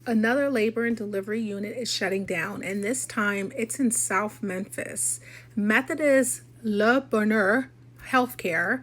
Another labor and delivery unit is shutting down, and this time it's in South Memphis. Methodist Le Bonheur Healthcare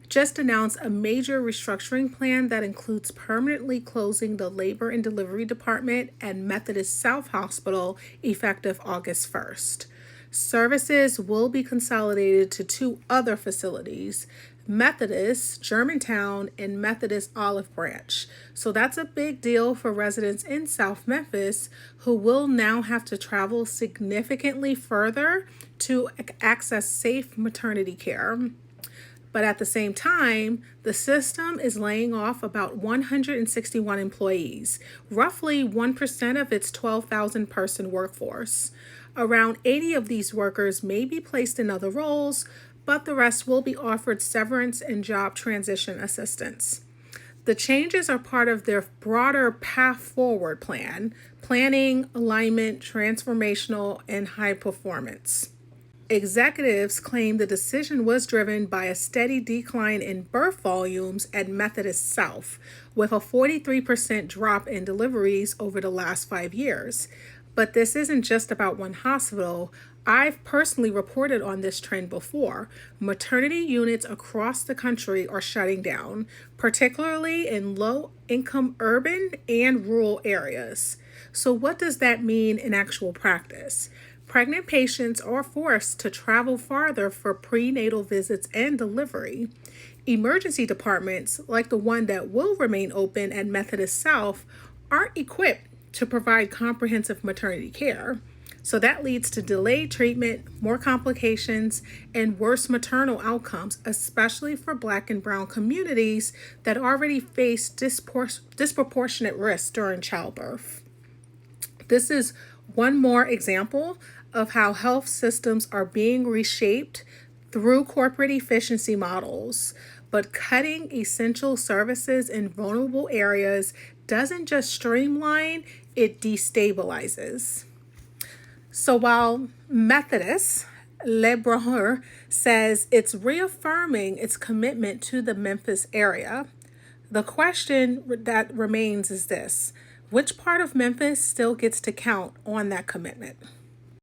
just announced a major restructuring plan that includes permanently closing the labor and delivery department at Methodist South Hospital effective August 1st. Services will be consolidated to two other facilities, Methodist Germantown and Methodist Olive Branch. So that's a big deal for residents in South Memphis who will now have to travel significantly further to access safe maternity care. But at the same time, the system is laying off about 161 employees, roughly 1% of its 12,000 person workforce. Around 80 of these workers may be placed in other roles, but the rest will be offered severance and job transition assistance. The changes are part of their broader path forward plan, planning, alignment, transformational, and high performance. Executives claim the decision was driven by a steady decline in birth volumes at Methodist South, with a 43% drop in deliveries over the last 5 years. But this isn't just about one hospital. I've personally reported on this trend before. Maternity units across the country are shutting down, particularly in low-income urban and rural areas. So what does that mean in actual practice? Pregnant patients are forced to travel farther for prenatal visits and delivery. Emergency departments, like the one that will remain open at Methodist South, aren't equipped to provide comprehensive maternity care. So that leads to delayed treatment, more complications, and worse maternal outcomes, especially for Black and Brown communities that already face disproportionate risks during childbirth. This is one more example of how health systems are being reshaped through corporate efficiency models. But cutting essential services in vulnerable areas doesn't just streamline, it destabilizes. So while Methodist Le Bonheur says it's reaffirming its commitment to the Memphis area, the question that remains is this: which part of Memphis still gets to count on that commitment?